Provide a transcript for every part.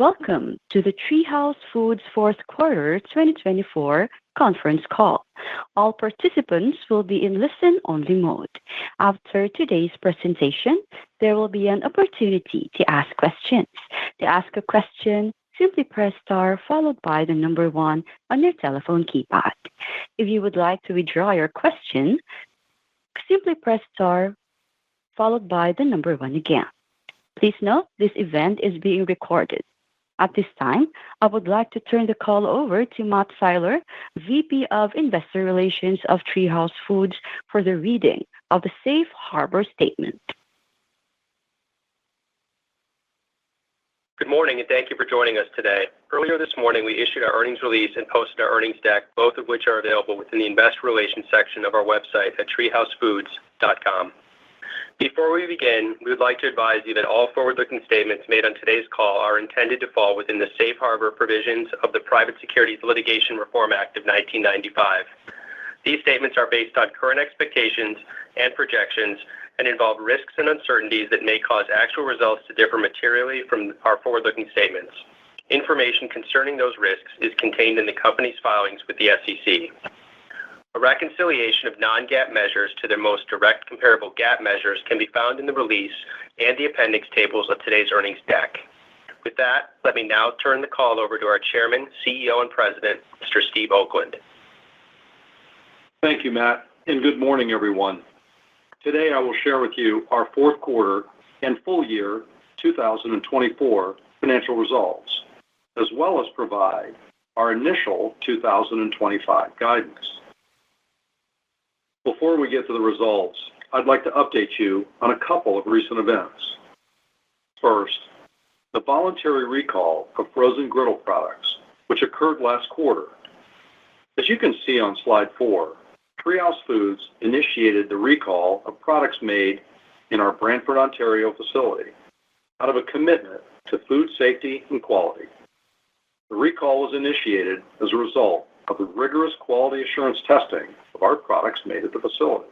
Welcome to the TreeHouse Foods Fourth Quarter 2024 conference call. All participants will be in listen-only mode. After today's presentation, there will be an opportunity to ask questions. To ask a question, simply press star followed by the number one on your telephone keypad. If you would like to withdraw your question, simply press star followed by the number one again. Please note this event is being recorded. At this time, I would like to turn the call over to Matt Siler, VP of Investor Relations of TreeHouse Foods, for the reading of the Safe Harbor Statement. Good morning, and thank you for joining us today. Earlier this morning, we issued our earnings release and posted our earnings deck, both of which are available within the Investor Relations section of our website at treehousefoods.com. Before we begin, we would like to advise you that all forward-looking statements made on today's call are intended to fall within the Safe Harbor provisions of the Private Securities Litigation Reform Act of 1995. These statements are based on current expectations and projections and involve risks and uncertainties that may cause actual results to differ materially from our forward-looking statements. Information concerning those risks is contained in the company's filings with the SEC. A reconciliation of non-GAAP measures to their most direct comparable GAAP measures can be found in the release and the appendix tables of today's earnings deck. With that, let me now turn the call over to our Chairman, CEO, and President, Mr. Steve Oakland. Thank you, Matt, and good morning, everyone. Today, I will share with you our fourth quarter and full year 2024 financial results, as well as provide our initial 2025 guidance. Before we get to the results, I'd like to update you on a couple of recent events. First, the voluntary recall of frozen griddle products, which occurred last quarter. As you can see on slide 4, TreeHouse Foods initiated the recall of products made in our Brantford, Ontario facility out of a commitment to food safety and quality. The recall was initiated as a result of the rigorous quality assurance testing of our products made at the facility.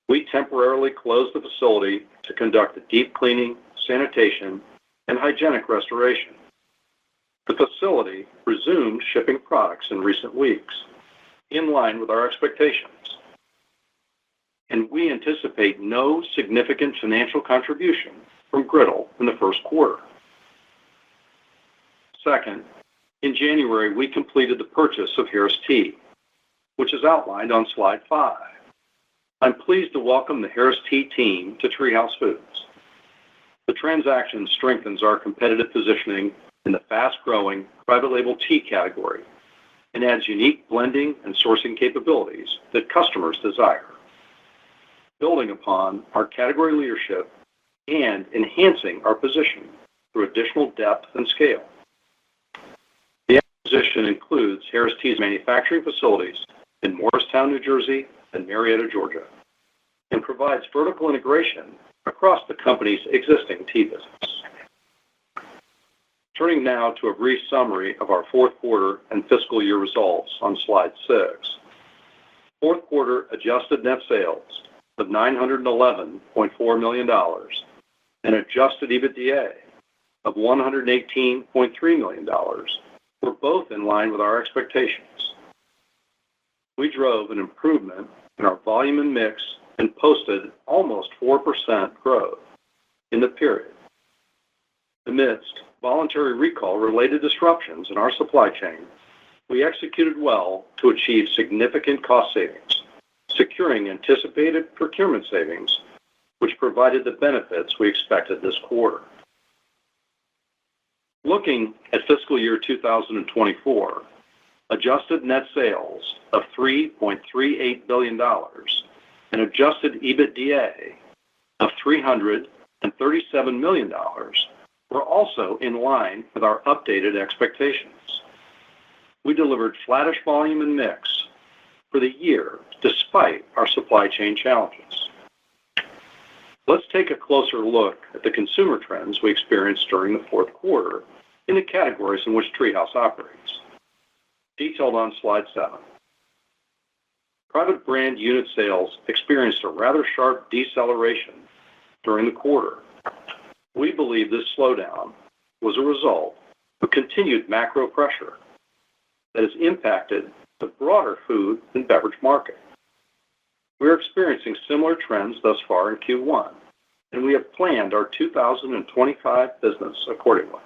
We temporarily closed the facility to conduct a deep cleaning, sanitation, and hygienic restoration. The facility resumed shipping products in recent weeks, in line with our expectations, and we anticipate no significant financial contribution from griddle in the first quarter. Second, in January, we completed the purchase of Harris Tea, which is outlined on slide 5. I'm pleased to welcome the Harris Tea team to TreeHouse Foods. The transaction strengthens our competitive positioning in the fast-growing private label tea category and adds unique blending and sourcing capabilities that customers desire, building upon our category leadership and enhancing our position through additional depth and scale. The acquisition includes Harris Tea's manufacturing facilities in Morristown, New Jersey, and Marietta, Georgia, and provides vertical integration across the company's existing tea business. Turning now to a brief summary of our fourth quarter and fiscal year results on slide 6. Fourth quarter adjusted net sales of $911.4 million and adjusted EBITDA of $118.3 million were both in line with our expectations. We drove an improvement in our volume and mix and posted almost 4% growth in the period. Amidst voluntary recall-related disruptions in our supply chain, we executed well to achieve significant cost savings, securing anticipated procurement savings, which provided the benefits we expected this quarter. Looking at fiscal year 2024, adjusted net sales of $3.38 billion and adjusted EBITDA of $337 million were also in line with our updated expectations. We delivered flattish volume and mix for the year despite our supply chain challenges. Let's take a closer look at the consumer trends we experienced during the fourth quarter in the categories in which TreeHouse operates, detailed on slide 7. Private brand unit sales experienced a rather sharp deceleration during the quarter. We believe this slowdown was a result of continued macro pressure that has impacted the broader food and beverage market. We are experiencing similar trends thus far in Q1, and we have planned our 2025 business accordingly.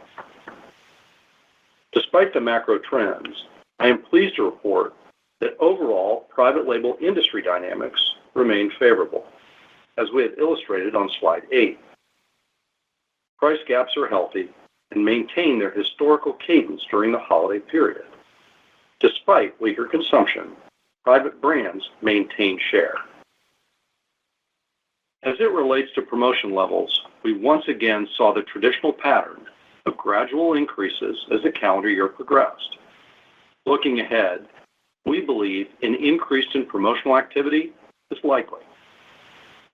Despite the macro trends, I am pleased to report that overall private label industry dynamics remain favorable, as we have illustrated on slide 8. Price gaps are healthy and maintain their historical cadence during the holiday period. Despite weaker consumption, private brands maintain share. As it relates to promotion levels, we once again saw the traditional pattern of gradual increases as the calendar year progressed. Looking ahead, we believe an increase in promotional activity is likely,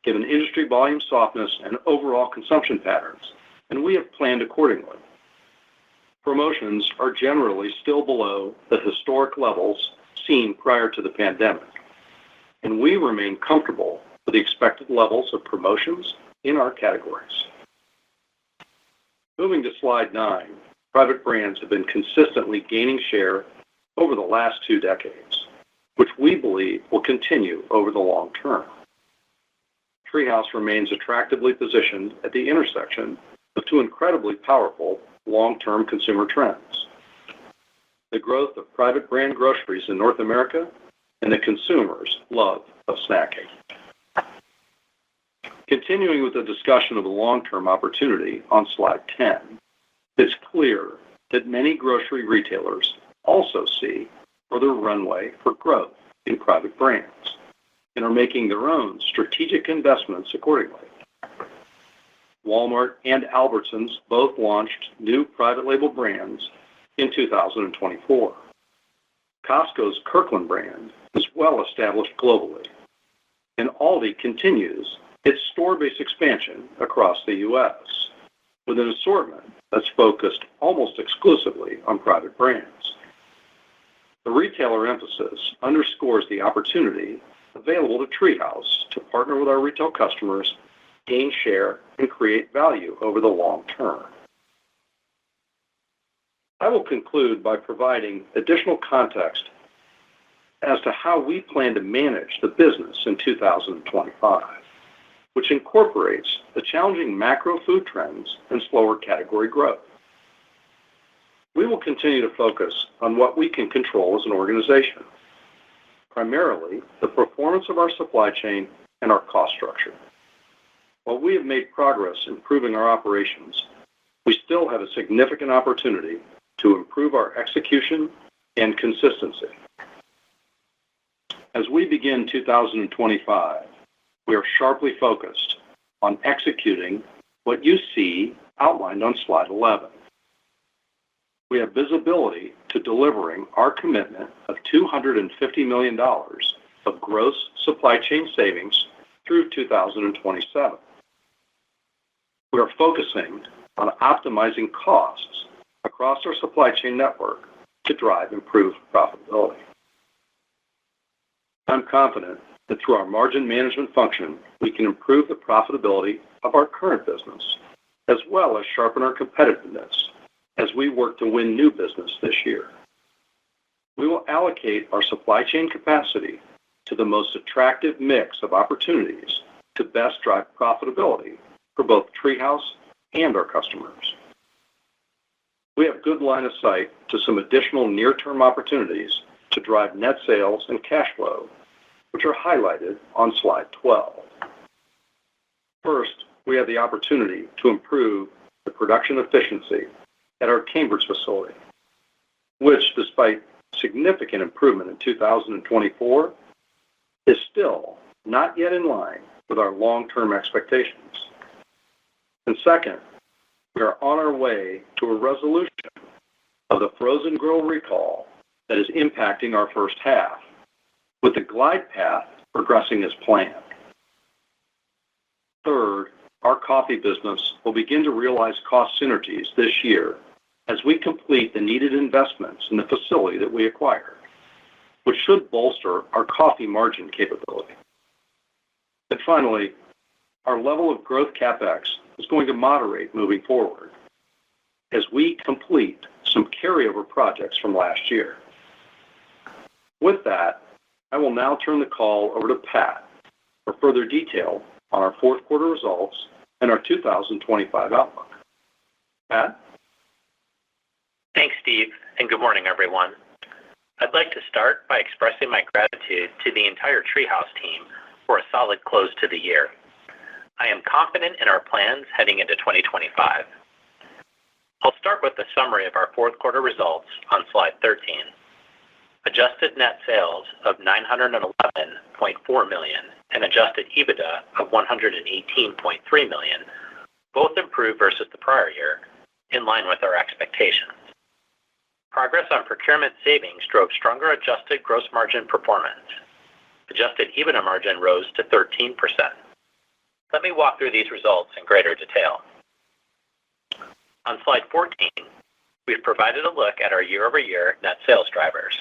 given industry volume softness and overall consumption patterns, and we have planned accordingly. Promotions are generally still below the historic levels seen prior to the pandemic, and we remain comfortable with the expected levels of promotions in our categories. Moving to slide 9, private brands have been consistently gaining share over the last 2 decades, which we believe will continue over the long term. TreeHouse remains attractively positioned at the intersection of 2 incredibly powerful long-term consumer trends: the growth of private brand groceries in North America and the consumer's love of snacking. Continuing with the discussion of the long-term opportunity on slide 10, it's clear that many grocery retailers also see further runway for growth in private brands and are making their own strategic investments accordingly. Walmart and Albertsons both launched new private label brands in 2024. Costco's Kirkland brand is well established globally, and Aldi continues its store-based expansion across the U.S. with an assortment that's focused almost exclusively on private brands. The retailer emphasis underscores the opportunity available to TreeHouse to partner with our retail customers, gain share, and create value over the long term. I will conclude by providing additional context as to how we plan to manage the business in 2025, which incorporates the challenging macro food trends and slower category growth. We will continue to focus on what we can control as an organization, primarily the performance of our supply chain and our cost structure. While we have made progress improving our operations, we still have a significant opportunity to improve our execution and consistency. As we begin 2025, we are sharply focused on executing what you see outlined on slide 11. We have visibility to delivering our commitment of $250 million of gross supply chain savings through 2027. We are focusing on optimizing costs across our supply chain network to drive improved profitability. I'm confident that through our margin management function, we can improve the profitability of our current business, as well as sharpen our competitiveness as we work to win new business this year. We will allocate our supply chain capacity to the most attractive mix of opportunities to best drive profitability for both TreeHouse and our customers. We have good line of sight to some additional near-term opportunities to drive net sales and cash flow, which are highlighted on slide 12. First, we have the opportunity to improve the production efficiency at our Cambridge facility, which, despite significant improvement in 2024, is still not yet in line with our long-term expectations. And second, we are on our way to a resolution of the frozen griddle recall that is impacting our first half, with the glide path progressing as planned. Third, our coffee business will begin to realize cost synergies this year as we complete the needed investments in the facility that we acquired, which should bolster our coffee margin capability. And finally, our level of growth CapEx is going to moderate moving forward as we complete some carryover projects from last year. With that, I will now turn the call over to Pat for further detail on our fourth quarter results and our 2025 outlook. Pat? Thanks, Steve, and good morning, everyone. I'd like to start by expressing my gratitude to the entire TreeHouse team for a solid close to the year. I am confident in our plans heading into 2025. I'll start with a summary of our fourth quarter results on slide 13. Adjusted net sales of $911.4 million and adjusted EBITDA of $118.3 million both improved versus the prior year, in line with our expectations. Progress on procurement savings drove stronger adjusted gross margin performance. Adjusted EBITDA margin rose to 13%. Let me walk through these results in greater detail. On slide 14, we've provided a look at our year-over-year net sales drivers.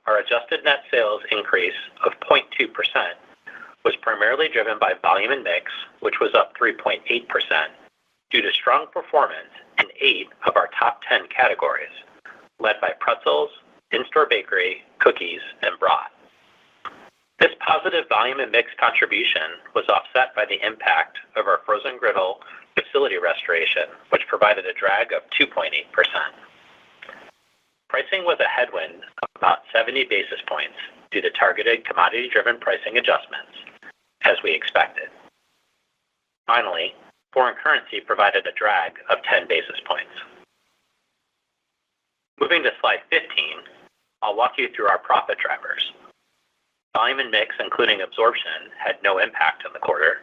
Our adjusted net sales increase of 0.2% was primarily driven by volume and mix, which was up 3.8%, due to strong performance in 8 of our top 10 categories, led by pretzels, in-store bakery, cookies, and broth. This positive volume and mix contribution was offset by the impact of our frozen griddle facility restoration, which provided a drag of 2.8%. Pricing was a headwind of about 70 basis points due to targeted commodity-driven pricing adjustments, as we expected. Finally, foreign currency provided a drag of 10 basis points. Moving to slide 15, I'll walk you through our profit drivers. Volume and mix, including absorption, had no impact in the quarter.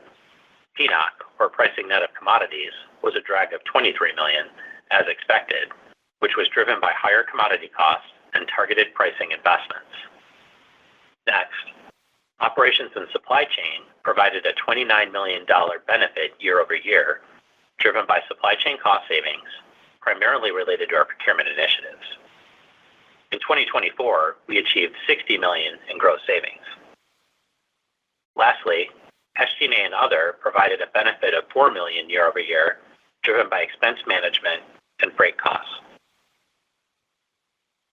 PNOC, or pricing net of commodities, was a drag of $23 million, as expected, which was driven by higher commodity costs and targeted pricing investments. Next, operations and supply chain provided a $29 million benefit year over year, driven by supply chain cost savings, primarily related to our procurement initiatives. In 2024, we achieved $60 million in gross savings. Lastly, SG&A and other provided a benefit of $4 million year over year, driven by expense management and freight costs.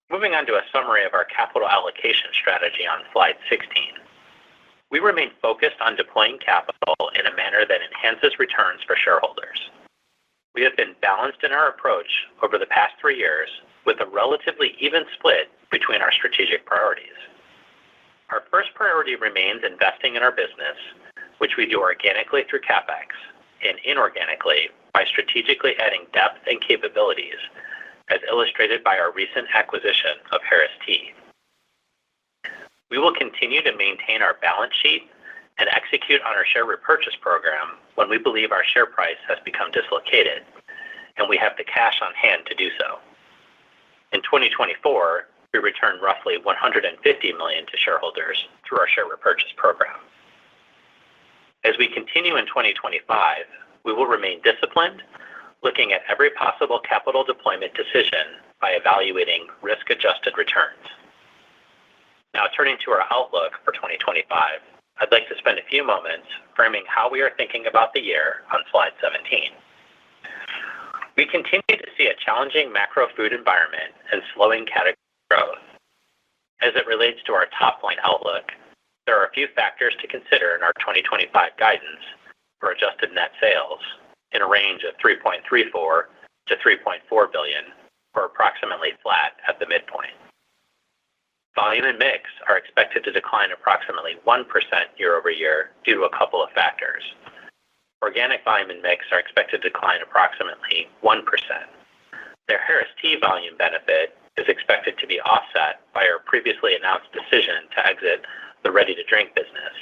Moving on to a summary of our capital allocation strategy on slide 16. We remain focused on deploying capital in a manner that enhances returns for shareholders. We have been balanced in our approach over the past 3 years, with a relatively even split between our strategic priorities. Our first priority remains investing in our business, which we do organically through CapEx, and inorganically by strategically adding depth and capabilities, as illustrated by our recent acquisition of Harris Tea. We will continue to maintain our balance sheet and execute on our share repurchase program when we believe our share price has become dislocated, and we have the cash on hand to do so. In 2024, we returned roughly $150 million to shareholders through our share repurchase program. As we continue in 2025, we will remain disciplined, looking at every possible capital deployment decision by evaluating risk-adjusted returns. Now, turning to our outlook for 2025, I'd like to spend a few moments framing how we are thinking about the year on slide 17. We continue to see a challenging macro food environment and slowing category growth. As it relates to our top-line outlook, there are a few factors to consider in our 2025 guidance for adjusted net sales in a range of $3.34 to $3.4 billion, or approximately flat at the midpoint. Volume and mix are expected to decline approximately 1% year over year due to a couple of factors. Organic volume and mix are expected to decline approximately 1%. Their Harris Tea volume benefit is expected to be offset by our previously announced decision to exit the ready-to-drink business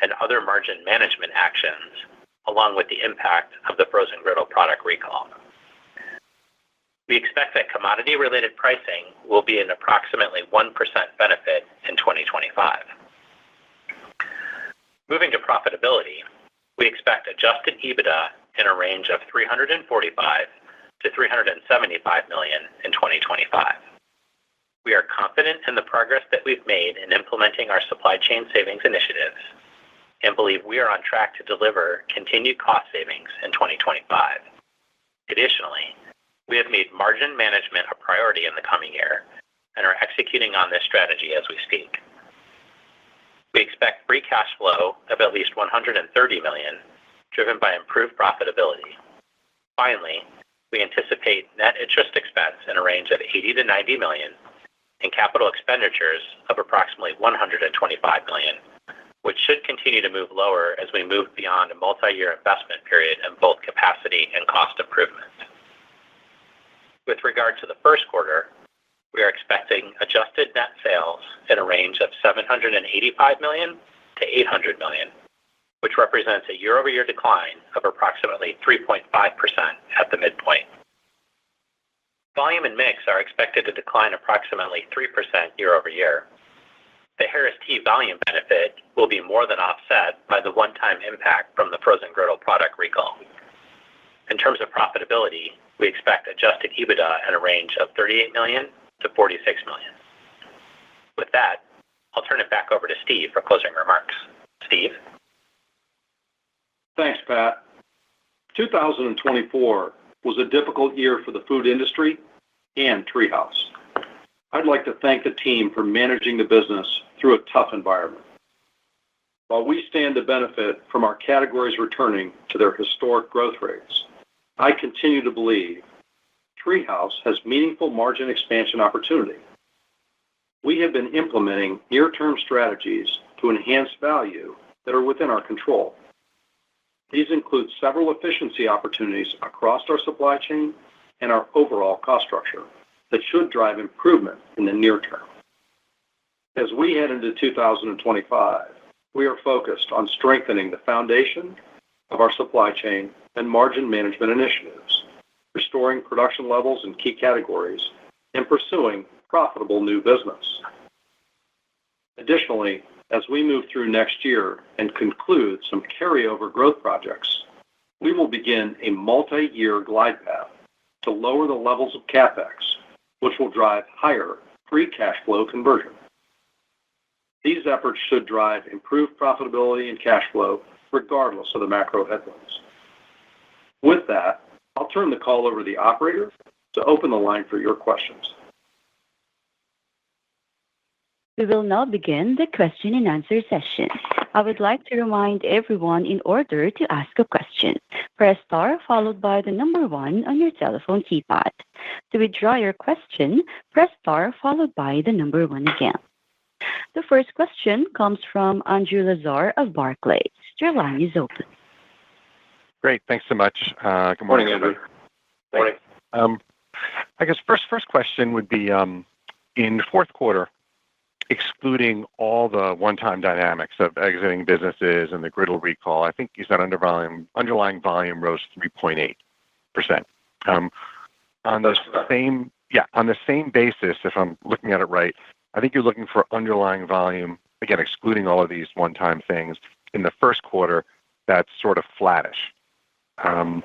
and other margin management actions, along with the impact of the frozen griddle product recall. We expect that commodity-related pricing will be an approximately 1% benefit in 2025. Moving to profitability, we expect adjusted EBITDA in a range of $345 to $375 million in 2025. We are confident in the progress that we've made in implementing our supply chain savings initiatives and believe we are on track to deliver continued cost savings in 2025. Additionally, We have made margin management a priority in the coming year and are executing on this strategy as we speak. We expect free cash flow of at least $130 million, driven by improved profitability. Finally, we anticipate net interest expense in a range of $80 to $90 million and capital expenditures of approximately $125 million, which should continue to move lower as we move beyond a multi-year investment period in both capacity and cost improvement. With regard to the first quarter, we are expecting adjusted net sales in a range of $785 million to $800 million, which represents a year-over-year decline of approximately 3.5% at the midpoint. Volume and mix are expected to decline approximately 3% year-over-year. The Harris Tea volume benefit will be more than offset by the one-time impact from the frozen griddle product recall. In terms of profitability, we expect adjusted EBITDA in a range of $38 million to $46 million. With that, I'll turn it back over to Steve for closing remarks. Steve? Thanks, Pat. 2024 was a difficult year for the food industry and TreeHouse. I'd like to thank the team for managing the business through a tough environment. While we stand to benefit from our categories returning to their historic growth rates, I continue to believe TreeHouse has meaningful margin expansion opportunity. We have been implementing near-term strategies to enhance value that are within our control. These include several efficiency opportunities across our supply chain and our overall cost structure that should drive improvement in the near term. As we head into 2025, we are focused on strengthening the foundation of our supply chain and margin management initiatives, restoring production levels in key categories, and pursuing profitable new business. Additionally, as we move through next year and conclude some carryover growth projects, we will begin a multi-year glide path to lower the levels of CapEx, which will drive higher free cash flow conversion. These efforts should drive improved profitability and cash flow regardless of the macro headwinds. With that, I'll turn the call over to the operator to open the line for your questions. We will now begin the question and answer session. I would like to remind everyone, in order to ask a question, press star followed by the number 1 on your telephone keypad. To withdraw your question, press star followed by the number 1 again. The first question comes from Andrew Lazar of Barclays. Your line is open. Great. Thanks so much. Good morning, Andrew. Morning. I guess first question would be in the fourth quarter, excluding all the one-time dynamics of exiting businesses and the griddle recall, I think you said underlying volume rose 3.8%. On the same basis, if I'm looking at it right, I think you're looking for underlying volume, again, excluding all of these one-time things, in the first quarter, that's sort of flattish. I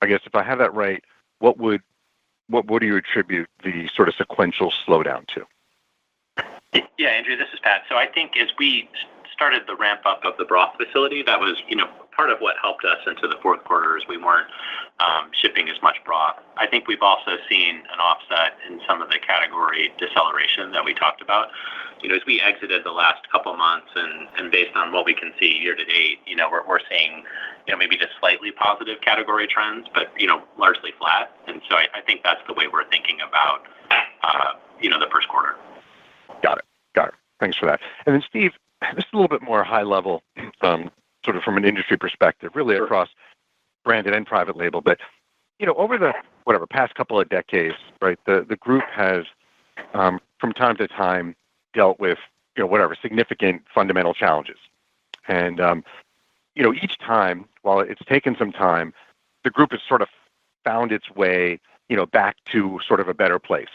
guess if I have that right, what do you attribute the sort of sequential slowdown to? Yeah, Andrew, this is Pat. So I think as we started the ramp up of the broth facility, that was, part of what helped us into the fourth quarter is we weren't shipping as much broth. I think we've also seen an offset in some of the category deceleration that we talked about. As we exited the last couple of months and based on what we can see year to date, we're seeing, maybe just slightly positive category trends, but, largely flat. And so I think that's the way we're thinking about, the first quarter. Got it. Thanks for that. And then, Steve, this is a little bit more high level, sort of from an industry perspective, really across branded and private label. But, over the past couple of decades, right, the group has, from time to time, dealt with, significant fundamental challenges. And, each time, while it's taken some time, the group has sort of found its way, back to sort of a better place.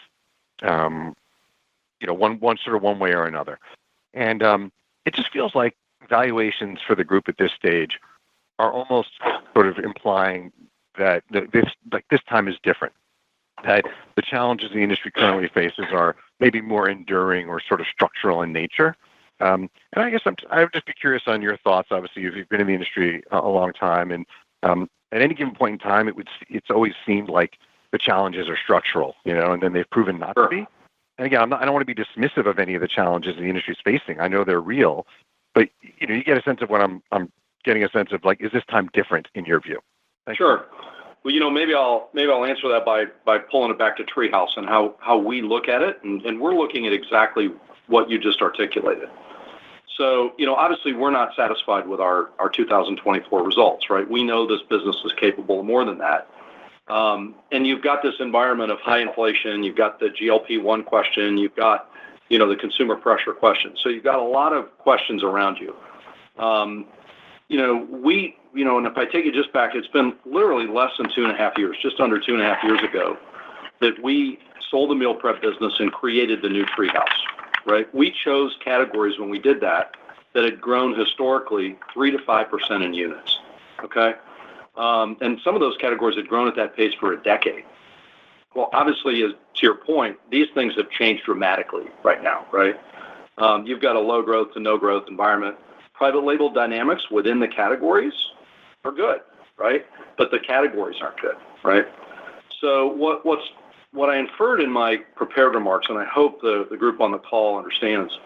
One way or another. And it just feels like valuations for the group at this stage are almost sort of implying that this time is different. That the challenges the industry currently faces are maybe more enduring or sort of structural in nature. And I guess I would just be curious on your thoughts. Obviously, you've been in the industry a long time, and at any given point in time, it's always seemed like the challenges are structural, and then they've proven not to be. And again, I don't want to be dismissive of any of the challenges the industry is facing. I know they're real, but you get a sense of what I'm getting a sense of, like, is this time different in your view? Sure. Well, maybe I'll answer that by pulling it back to TreeHouse and how we look at it, and we're looking at exactly what you just articulated. So, obviously we're not satisfied with our 2024 results, right? We know this business is capable of more than that. And you've got this environment of high inflation, you've got the GLP-1 question, you've got, the consumer pressure question. So you've got a lot of questions around you. And if I take it just back, it's been literally less than 2.5 years, just under 2.5 years ago, that we sold the meal prep business and created the new TreeHouse, right? We chose categories when we did that had grown historically 3 to 5% in units, okay? And some of those categories had grown at that pace for a decade. Well, obviously, to your point, these things have changed dramatically right now, right? You've got a low growth to no growth environment. Private label dynamics within the categories are good, right? But the categories aren't good, right? So what I inferred in my prepared remarks, and I hope the group on the call understands,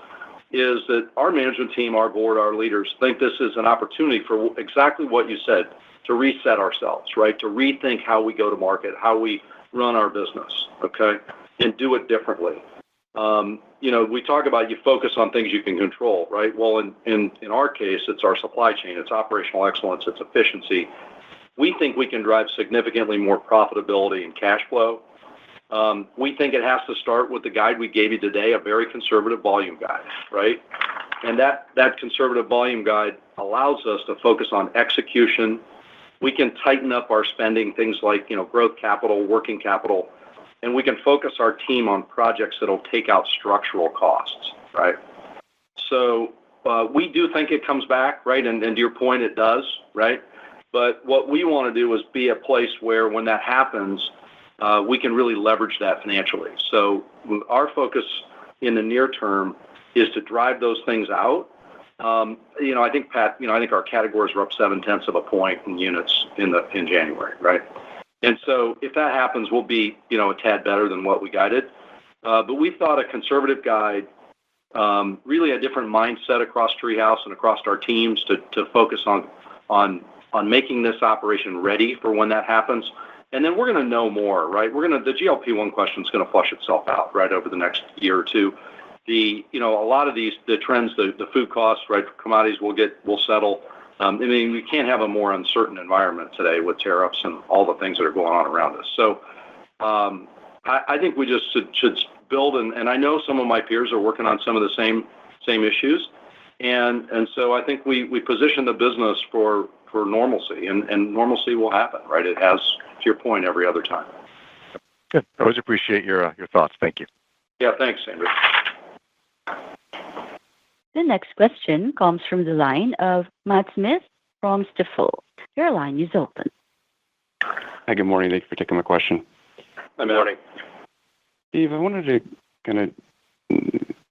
is that our management team, our board, our leaders think this is an opportunity for exactly what you said, to reset ourselves, right? To rethink how we go to market, how we run our business, okay? And do it differently. We talk about you focus on things you can control, right? Well, in our case, it's our supply chain, it's operational excellence, it's efficiency. We think we can drive significantly more profitability and cash flow. We think it has to start with the guide we gave you today, a very conservative volume guide, right? And that conservative volume guide allows us to focus on execution. We can tighten up our spending, things like, growth capital, working capital, and we can focus our team on projects that'll take out structural costs, right? So we do think it comes back, right? And to your point, it does, right? But what we want to do is be a place where when that happens, we can really leverage that financially. So our focus in the near term is to drive those things out. I think, Pat, I think our categories were up 0.7 point in units in January, right? And so if that happens, we'll be, a tad better than what we guided. But we thought a conservative guide, really a different mindset across TreeHouse and across our teams to focus on making this operation ready for when that happens. And then we're going to know more, right? The GLP-1 question is going to flush itself out, right, over the next year or two. A lot of the trends, the food costs, right, commodities will settle. We can't have a more uncertain environment today with tariffs and all the things that are going on around us. So I think we just should build, and I know some of my peers are working on some of the same issues. And so I think we position the business for normalcy, and normalcy will happen, right? It has, to your point, every other time. Good. I always appreciate your thoughts. Thank you. Yeah, thanks, Andrew. The next question comes from the line of Matt Smith from Stifel. Your line is open. Hi, good morning. Thank you for taking my question. Good morning. Steve, I wanted to kind of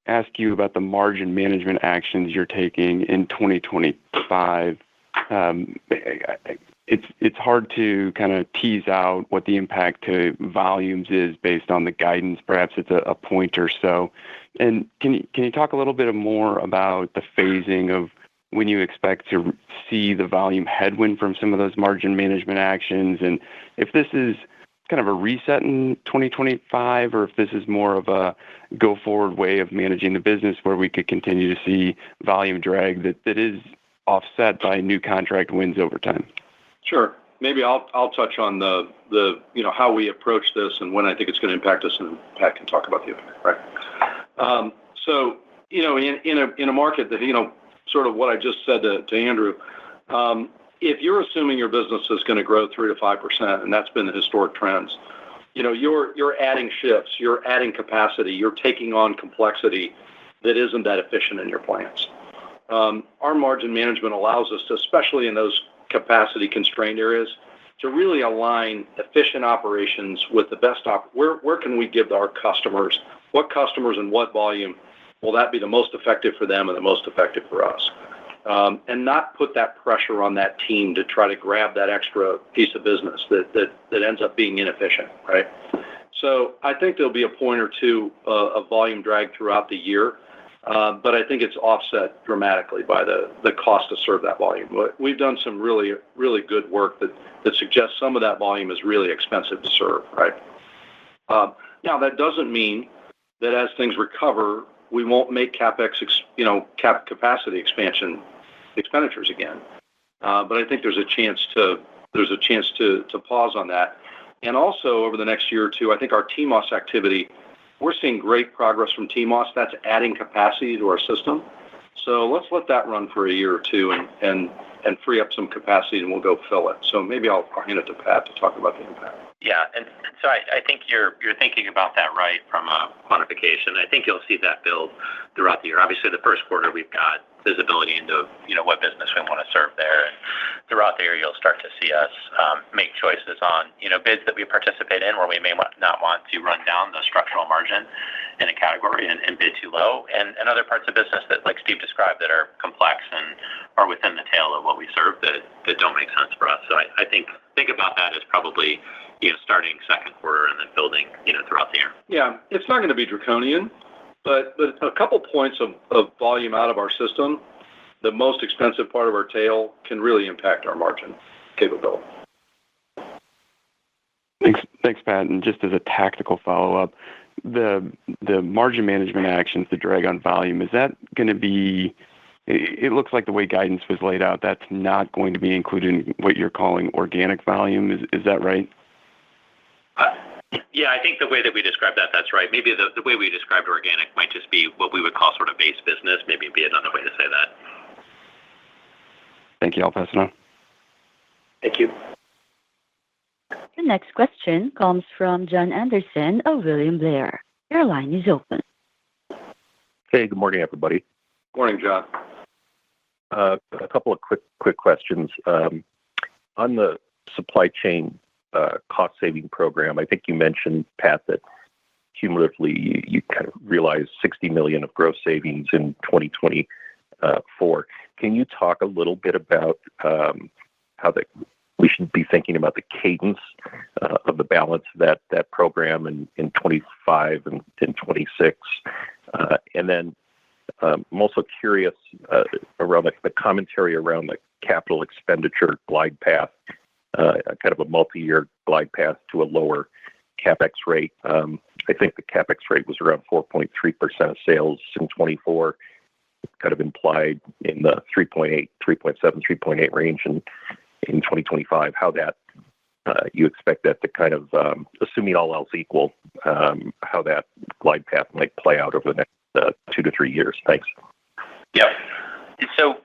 ask you about the margin management actions you're taking in 2025. It's hard to kind of tease out what the impact to volumes is based on the guidance. Perhaps it's a point or so. And can you talk a little bit more about the phasing of when you expect to see the volume headwind from some of those margin management actions, and if this is kind of a reset in 2025, or if this is more of a go-forward way of managing the business where we could continue to see volume drag that is offset by new contract wins over time? Sure. Maybe I'll touch on the how we approach this and when I think it's going to impact us, and Pat can talk about the impact, right? So in a market that sort of what I just said to Andrew, if you're assuming your business is going to grow 3 to 5%, and that's been the historic trends, you're adding shifts, you're adding capacity, you're taking on complexity that isn't that efficient in your plants. Our margin management allows us to, especially in those capacity constrained areas, to really align efficient operations with the best where can we give our customers, what customers and what volume will that be the most effective for them and the most effective for us. and not put that pressure on that team to try to grab that extra piece of business that ends up being inefficient, right? So I think there'll be a point or two of volume drag throughout the year, but I think it's offset dramatically by the cost to serve that volume. We've done some really, really good work that suggests some of that volume is really expensive to serve, right? Now, that doesn't mean that as things recover, we won't make CapEx, capacity expansion expenditures again. But I think there's a chance to pause on that. And also over the next year or two, I think our TMOS activity, we're seeing great progress from TMOS. That's adding capacity to our system. So let's let that run for a year or two and free up some capacity, and we'll go fill it. So maybe I'll hand it to Pat to talk about the impact. Yeah, and so I think you're thinking about that right from a quantification. I think you'll see that build throughout the year. Obviously, the first quarter we've got visibility into what business we want to serve there, and throughout the year you'll start to see us make choices on bids that we participate in where we may not want to run down the structural margin in a category and bid too low, and other parts of business that, like Steve described, that are complex and are within the tail of what we serve that don't make sense for us. So I think about that as probably starting second quarter and then building throughout the year. Yeah, it's not going to be draconian, but a couple points of volume out of our system, the most expensive part of our tail, can really impact our margin capability. Thanks, Pat. And just as a tactical follow-up, the margin management actions, the drag on volume, is that going to be? It looks like the way guidance was laid out, that's not going to be included in what you're calling organic volume. Is that right? Yeah, I think the way that we described that's right. Maybe the way we described organic might just be what we would call sort of base business, maybe be another way to say that. Thank you. I'll pass it on. Thank you. The next question comes from John Anderson of William Blair. Your line is open. Hey, good morning, everybody. Morning, John. A couple of quick questions. On the supply chain cost-saving program, I think you mentioned, Pat, that cumulatively you kind of realized $60 million of gross savings in 2024. Can you talk a little bit about how we should be thinking about the cadence of the balance of that program in 25 and in 26? And then I'm also curious around the commentary around the capital expenditure glide path, kind of a multi-year glide path to a lower CapEx rate. I think the CapEx rate was around 4.3% of sales in 24, kind of implied in the 3.8, 3.7, 3.8 range in 2025. How that you expect that to kind of, assuming all else equal, how that glide path might play out over the next 2 to 3 years. Thanks. Yep. So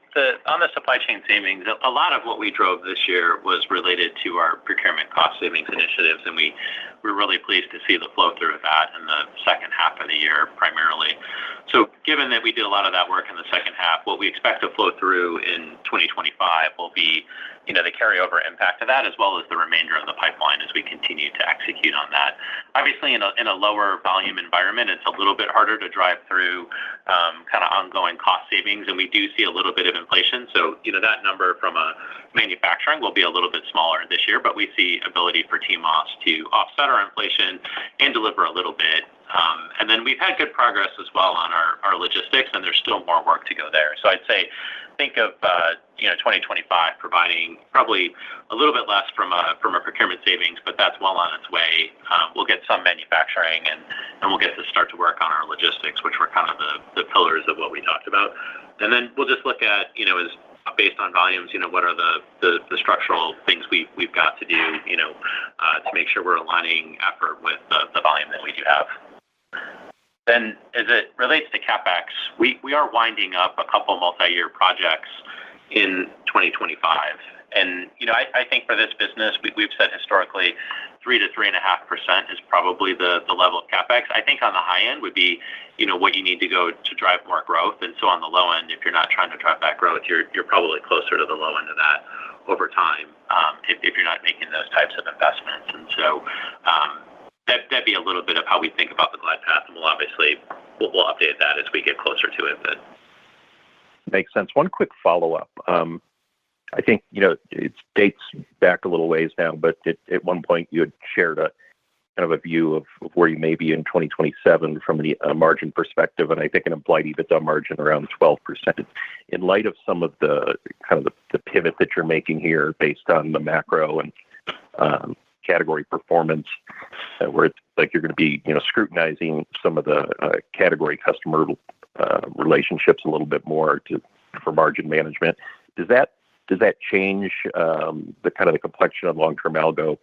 on the supply chain savings, a lot of what we drove this year was related to our procurement cost savings initiatives, and we're really pleased to see the flow through of that in the second half of the year primarily. So given that we did a lot of that work in the second half, what we expect to flow through in 2025 will be the carryover impact of that, as well as the remainder of the pipeline as we continue to execute on that. Obviously, in a lower volume environment, it's a little bit harder to drive through kind of ongoing cost savings, and we do see a little bit of inflation. So that number from a manufacturing will be a little bit smaller this year, but we see ability for TMOS to offset our inflation and deliver a little bit. And then we've had good progress as well on our logistics, and there's still more work to go there. So I'd say think of 2025 providing probably a little bit less from a procurement savings, but that's well on its way. We'll get some manufacturing, and we'll get to start to work on our logistics, which were kind of the pillars of what we talked about. And then we'll just look at as based on volumes, what are the structural things we've got to do, to make sure we're aligning effort with the volume that we do have. Then as it relates to CapEx, we are winding up a couple multi-year projects in 2025. And, I think for this business, we've said historically 3 to 3.5% is probably the level of CapEx. I think on the high end would be, what you need to go to drive more growth. And so on the low end, if you're not trying to drive that growth, you're probably closer to the low end of that over time, if you're not making those types of investments. And so that'd be a little bit of how we think about the glide path, and we'll update that as we get closer to it. But Makes sense. One quick follow-up. I think, it dates back a little ways now, but at one point you had shared a kind of a view of where you may be in 2027 from a margin perspective, and I think an implied EBITDA margin around 12%. In light of some of the kind of the pivot that you're making here based on the macro and category performance, where it's like you're going to be, scrutinizing some of the category customer relationships a little bit more for margin management. Does that change the kind of the complexion of long-term algo,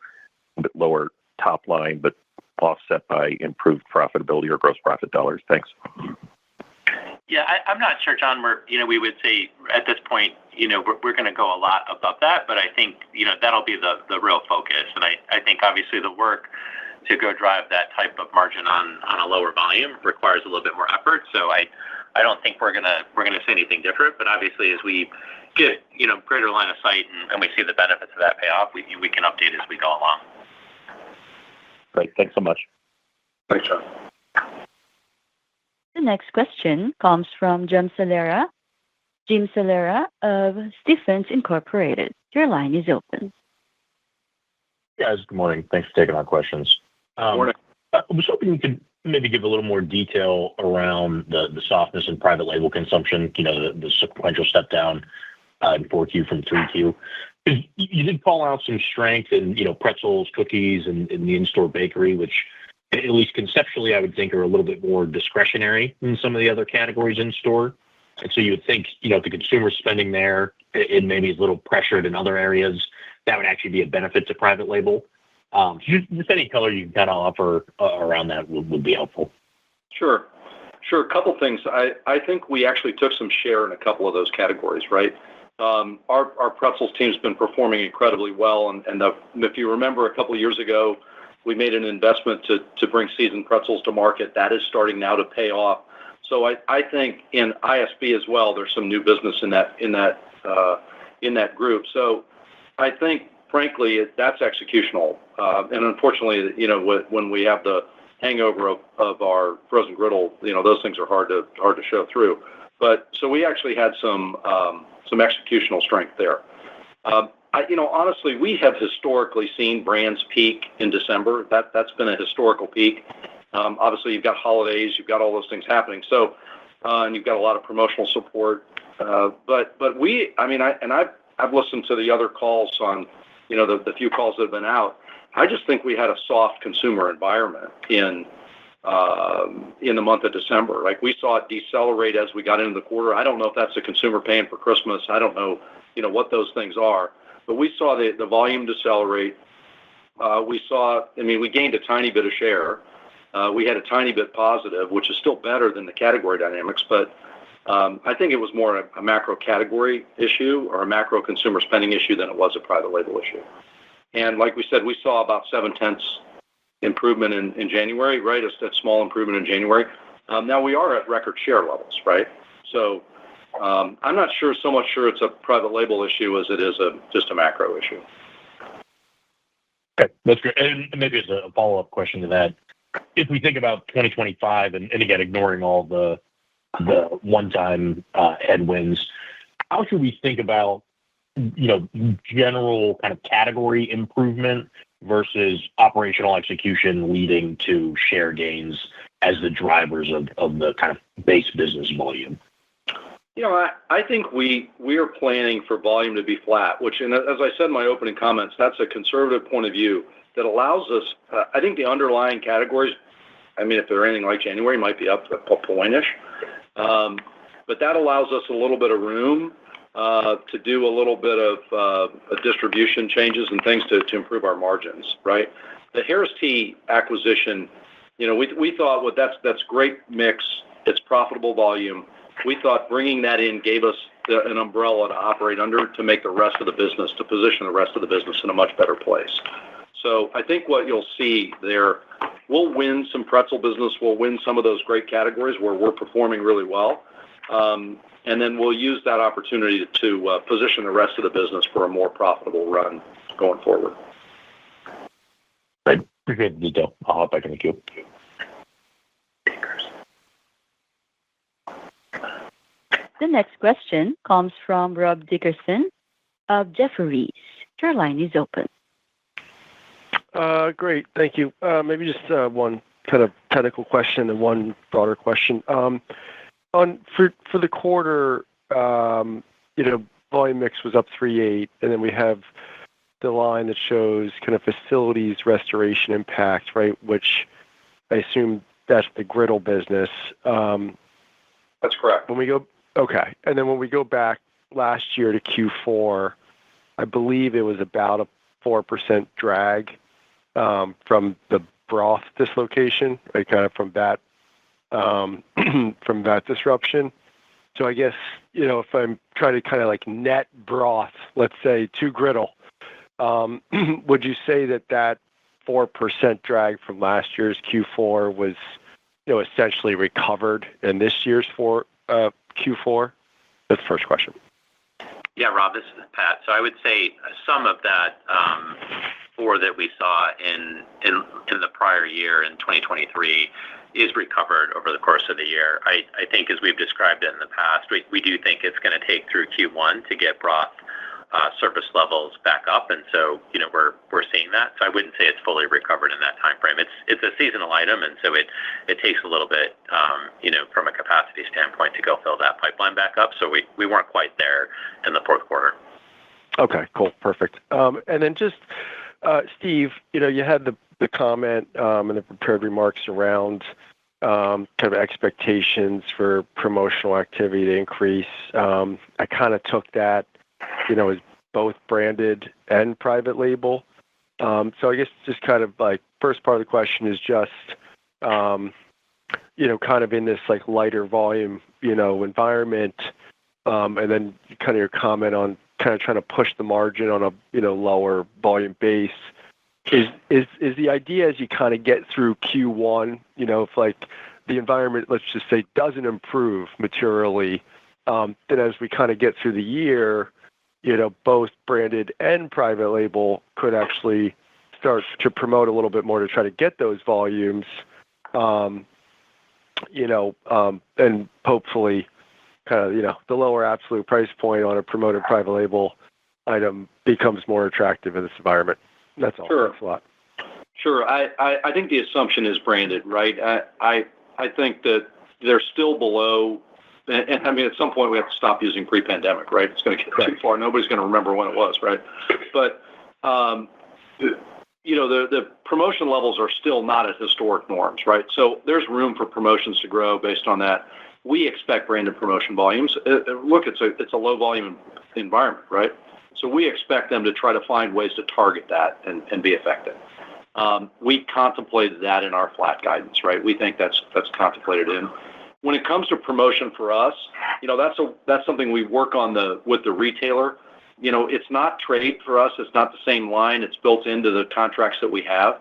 a bit lower top line, but offset by improved profitability or gross profit dollars? Thanks. Yeah, I'm not sure, John, we would say at this point, we're going to go a lot above that, but I think, that'll be the real focus. And I think obviously the work to go drive that type of margin on a lower volume requires a little bit more effort. So I don't think we're gonna say anything different, but obviously as we get, greater line of sight and we see the benefits of that pay off, we can update as we go along. Great. Thanks so much. Thanks, John. The next question comes from Jim Salera of Stephens Incorporated. Your line is open. Guys, good morning. Thanks for taking our questions. Good morning. I was hoping you could maybe give a little more detail around the softness in private label consumption, the sequential step down in 4Q from 3Q. You did call out some strength in, pretzels, cookies, and in the in-store bakery, which at least conceptually I would think are a little bit more discretionary than some of the other categories in store. And so you would think, if the consumer spending there, it maybe is a little pressured in other areas, that would actually be a benefit to private label. Just any color you can kind of offer around that would be helpful. Sure. A couple things. I think we actually took some share in a couple of those categories, right? Our pretzels team's been performing incredibly well, and if you remember a couple of years ago, we made an investment to bring seasoned pretzels to market. That is starting now to pay off. So I think in ISB as well, there's some new business in that group. So I think, frankly, that's executional. And unfortunately, when we have the hangover of our frozen griddle, those things are hard to show through. But so we actually had some executional strength there. Honestly, we have historically seen brands peak in December. That's been a historical peak. Obviously, you've got holidays, you've got all those things happening. So, and you've got a lot of promotional support. But I've listened to the other calls on, the few calls that have been out. I just think we had a soft consumer environment in the month of December. Like we saw it decelerate as we got into the quarter. I don't know if that's the consumer paying for Christmas. I don't know, what those things are. But we saw the volume decelerate. We gained a tiny bit of share. We had a tiny bit positive, which is still better than the category dynamics. But I think it was more a macro category issue or a macro consumer spending issue than it was a private label issue. And like we said, we saw about 0.7 improvement in January, right? A small improvement in January. Now we are at record share levels, right? So I'm not so much sure it's a private label issue as it is just a macro issue. Okay, that's great. And maybe as a follow-up question to that, if we think about 2025, and again, ignoring all the one-time headwinds, how should we think about, general kind of category improvement versus operational execution leading to share gains as the drivers of the kind of base business volume? I think we are planning for volume to be flat, which, and as I said in my opening comments, that's a conservative point of view that allows us, I think the underlying categories, if they're anything like January, might be up a point-ish. But that allows us a little bit of room to do a little bit of distribution changes and things to improve our margins, right? The Harris Tea acquisition, we thought, that's great mix. It's profitable volume. We thought bringing that in gave us an umbrella to operate under to make the rest of the business, to position the rest of the business in a much better place. So I think what you'll see there, we'll win some pretzel business. We'll win some of those great categories where we're performing really well. And then we'll use that opportunity to position the rest of the business for a more profitable run going forward. Right. Appreciate the detail. I'll hop back in the queue. The next question comes from Rob Dickerson of Jefferies. Your line is open. Great. Thank you. Maybe just one kind of technical question and one broader question. For the quarter, volume mix was up 3.8, and then we have the line that shows kind of facilities restoration impact, right? Which I assume that's the griddle business. That's correct. Okay. And then when we go back last year to Q4, I believe it was about a 4% drag from the broth dislocation, right? Kind of from that disruption. So I guess, if I'm trying to kind of like net broth, let's say, to griddle, would you say that 4% drag from last year's Q4 was, essentially recovered in this year's Q4? That's the first question. Yeah, Rob, this is Pat. So I would say some of that that we saw in the prior year in 2023 is recovered over the course of the year. I think, as we've described it in the past, we do think it's going to take through Q1 to get broth service levels back up, and so we're seeing that. So I wouldn't say it's fully recovered in that time frame. It's a seasonal item, and so it takes a little bit, from a capacity standpoint, to go fill that pipeline back up. So we weren't quite there in the fourth quarter. Okay, cool, perfect. And then just Steve, you had the comment and the prepared remarks around kind of expectations for promotional activity to increase. I kind of took that, as both branded and private label. So I guess just kind of like first part of the question is just, kind of in this like lighter volume, environment, and then kind of your comment on kind of trying to push the margin on a, lower volume base. Is the idea as you kind of get through Q1, if like the environment, let's just say, doesn't improve materially, then as we kind of get through the year, both branded and private label could actually start to promote a little bit more to try to get those volumes, and hopefully kind of, the lower absolute price point on a promoted private label item becomes more attractive in this environment. That's all. Sure. Thanks a lot. Sure. I think the assumption is branded, right? I think that they're still below, and I mean, at some point we have to stop using pre-pandemic, right? It's going to get too far. Nobody's going to remember when it was, right? But, the promotion levels are still not at historic norms, right? So there's room for promotions to grow based on that. We expect branded promotion volumes. Look, it's a low volume environment, right? So we expect them to try to find ways to target that and be effective. We contemplated that in our flat guidance, right? We think that's contemplated in. When it comes to promotion for us, that's something we work on with the retailer. It's not trade for us. It's not the same line. It's built into the contracts that we have.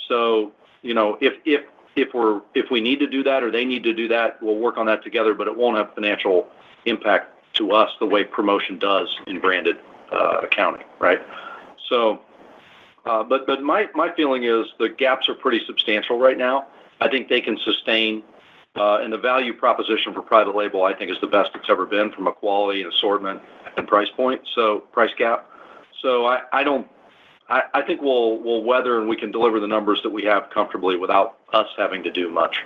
So, if we need to do that or they need to do that, we'll work on that together, but it won't have financial impact to us the way promotion does in branded accounting, right? So, but my feeling is the gaps are pretty substantial right now. I think they can sustain, and the value proposition for private label, I think, is the best it's ever been from a quality and assortment and price point. So price gap. So I think we'll weather and we can deliver the numbers that we have comfortably without us having to do much,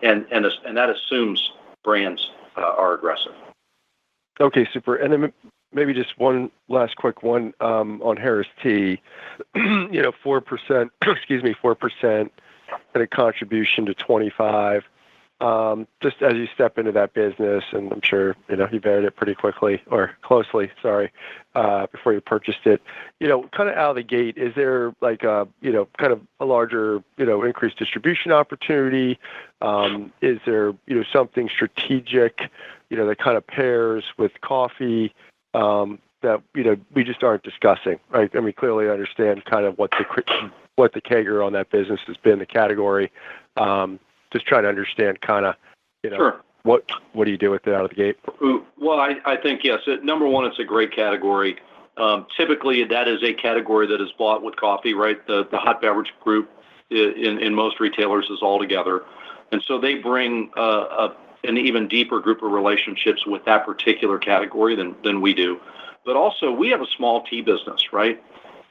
and that assumes brands are aggressive. Okay, super. And then maybe just one last quick one on Harris Tea. 4%, 4% and a contribution to 25. Just as you step into that business, and I'm sure you varied it pretty quickly or closely, before you purchased it. Kind of out of the gate, is there like a kind of a larger increased distribution opportunity? Is there something strategic that kind of pairs with coffee that we just aren't discussing, right? I mean, clearly understand kind of what the CAGR on that business has been, the category. Just trying to understand kind of, Sure. What do you do with it out of the gate? Well, I think, yes. Number one, it's a great category. Typically, that is a category that is bought with coffee, right? The hot beverage group in most retailers is all together. And so they bring a an even deeper group of relationships with that particular category than we do. But also, we have a small tea business, right?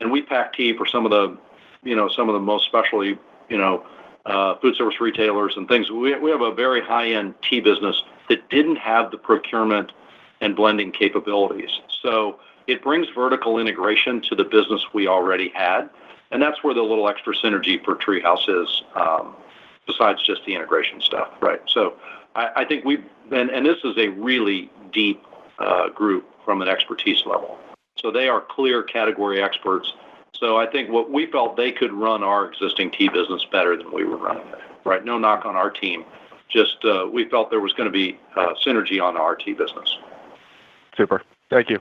And we pack tea for some of the most specialty, food service retailers and things. We have a very high-end tea business that didn't have the procurement and blending capabilities. So it brings vertical integration to the business we already had. And that's where the little extra synergy for TreeHouse is, besides just the integration stuff, right? So I think and this is a really deep group from an expertise level. So they are clear category experts. So I think what we felt, they could run our existing tea business better than we were running it, right? No knock on our team. Just we felt there was going to be synergy on our tea business. Super. Thank you.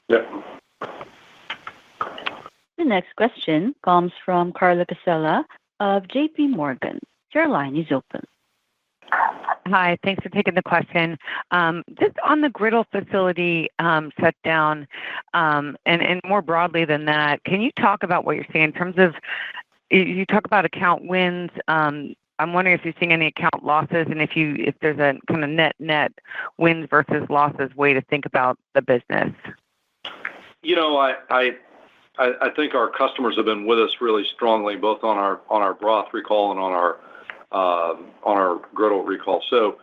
Yeah. The next question comes from Carla Casella of JP Morgan. Your line is open. Hi, thanks for taking the question. Just on the griddle facility shutdown, and more broadly than that, can you talk about what you're seeing in terms of, you talk about account wins. I'm wondering if you're seeing any account losses, and if there's a kind of net wins versus losses way to think about the business. I think our customers have been with us really strongly, both on our broth recall and on our griddle recall. So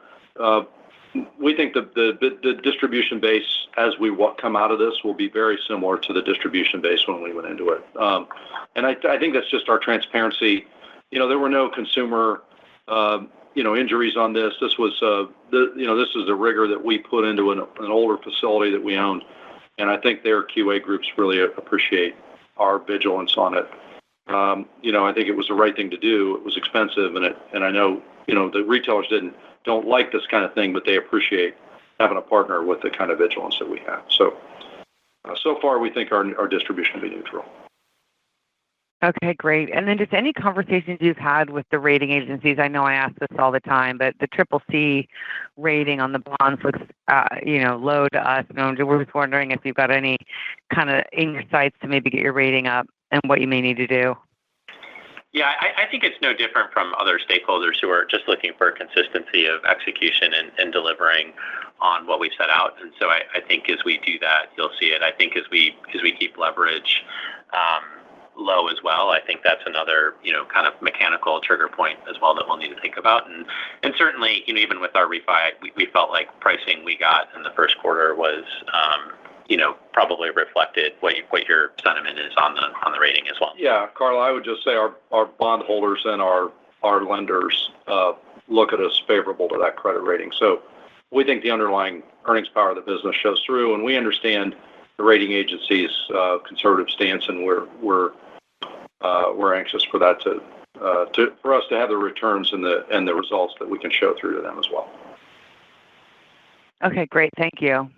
we think the distribution base as we come out of this will be very similar to the distribution base when we went into it. And I think that's just our transparency. There were no consumer injuries on this. This was this is the rigor that we put into an older facility that we owned, and I think their QA groups really appreciate our vigilance on it. I think it was the right thing to do. It was expensive, and I know the retailers don't like this kind of thing, but they appreciate having a partner with the kind of vigilance that we have. So far we think our distribution will be neutral. Okay, great. And then just any conversations you've had with the rating agencies. I know I ask this all the time, but the CCC rating on the bonds looks, low to us. We're just wondering if you've got any kind of in your sights to maybe get your rating up and what you may need to do. Yeah, I think it's no different from other stakeholders who are just looking for consistency of execution and delivering on what we've set out. And so I think as we do that, you'll see it. I think as we keep leverage low as well, I think that's another kind of mechanical trigger point as well that we'll need to think about. And certainly even with our refi, we felt like pricing we got in the first quarter was probably reflected what your sentiment is on the rating as well. Yeah, Carla, I would just say our bondholders and our lenders look at us favorable to that credit rating. So we think the underlying earnings power of the business shows through, and we understand the rating agency's conservative stance, and we're anxious for that for us to have the returns and the results that we can show through to them as well. Okay, great. Thank you.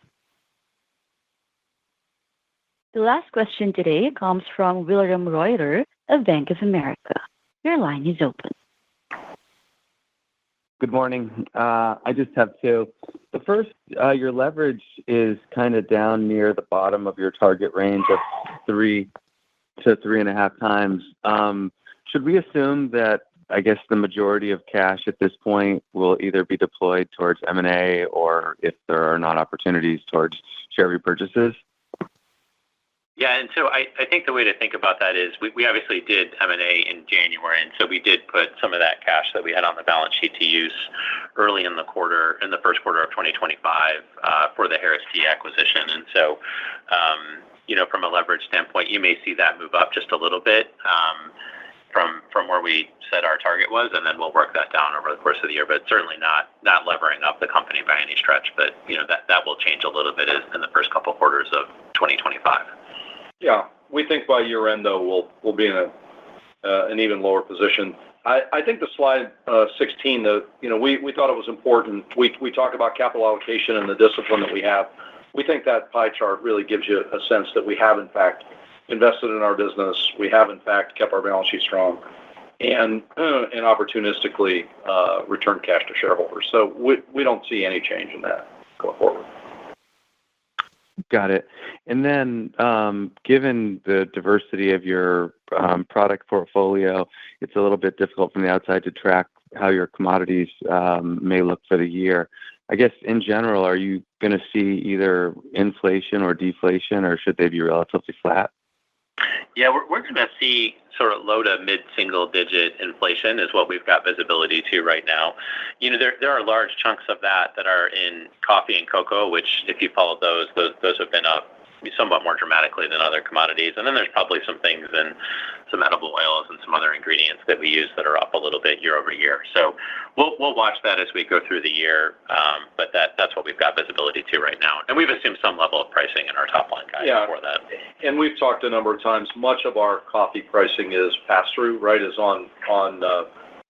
The last question today comes from William Reuter of Bank of America. Your line is open. Good morning. I just have two. The first, your leverage is kind of down near the bottom of your target range of 3 to 3.5 times. Should we assume that, I guess, the majority of cash at this point will either be deployed towards M&A or, if there are not opportunities, towards share repurchases? Yeah, and so I think the way to think about that is we obviously did M&A in January, and so we did put some of that cash that we had on the balance sheet to use early in the first quarter of 2025 for the Harris Tea acquisition. And so, from a leverage standpoint, you may see that move up just a little bit from where we said our target was, and then we'll work that down over the course of the year, but certainly not levering up the company by any stretch. But, that will change a little bit in the first couple quarters of 2025. Yeah, we think by year end though we'll be in an even lower position. I think the slide 16, we thought it was important. We talk about capital allocation and the discipline that we have. We think that pie chart really gives you a sense that we have in fact invested in our business. We have in fact kept our balance sheet strong, and opportunistically return cash to shareholders. So we don't see any change in that going forward. Got it. And then, given the diversity of your product portfolio, it's a little bit difficult from the outside to track how your commodities may look for the year. I guess in general, are you going to see either inflation or deflation, or should they be relatively flat? Yeah, we're going to see sort of low to mid-single digit inflation is what we've got visibility to right now. There are large chunks of that are in coffee and cocoa, which if you follow those have been up somewhat more dramatically than other commodities. And then there's probably some things in some edible oils and some other ingredients that we use that are up a little bit year over year. So we'll watch that as we go through the year. But that's what we've got visibility to right now. And we've assumed some level of pricing in our top line guidance for that. And we've talked a number of times, much of our coffee pricing is pass-through, right, is on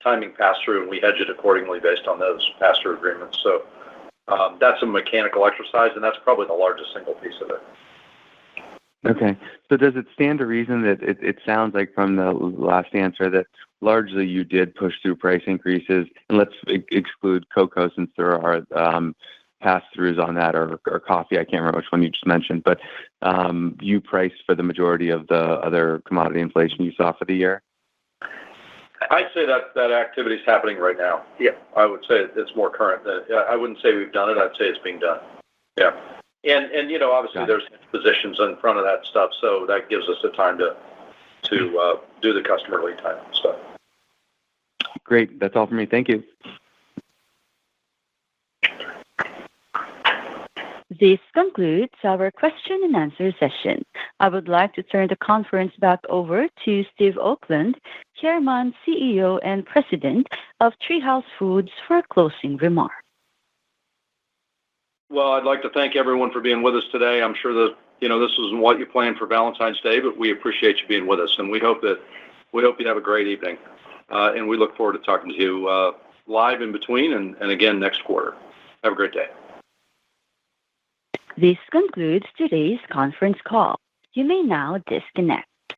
timing pass-through, and we hedge it accordingly based on those pass-through agreements. So that's a mechanical exercise, and that's probably the largest single piece of it. Okay. So does it stand to reason that it sounds like from the last answer that largely you did push through price increases, and let's exclude cocoa since there are pass-throughs on that, or coffee, I can't remember which one you just mentioned, but you priced for the majority of the other commodity inflation you saw for the year? I'd say that activity is happening right now. Yeah. I would say it's more current. I wouldn't say we've done it. I'd say it's being done. Yeah. And obviously there's positions in front of that stuff, so that gives us the time to do the customer lead time stuff. Great. That's all for me. Thank you. This concludes our question and answer session. I would like to turn the conference back over to Steve Oakland, Chairman, CEO, and President of TreeHouse Foods, for closing remarks. Well, I'd like to thank everyone for being with us today. I'm sure that this isn't what you planned for Valentine's Day, but we appreciate you being with us, and we hope you have a great evening. And we look forward to talking to you live in between and again next quarter. Have a great day. This concludes today's conference call. You may now disconnect.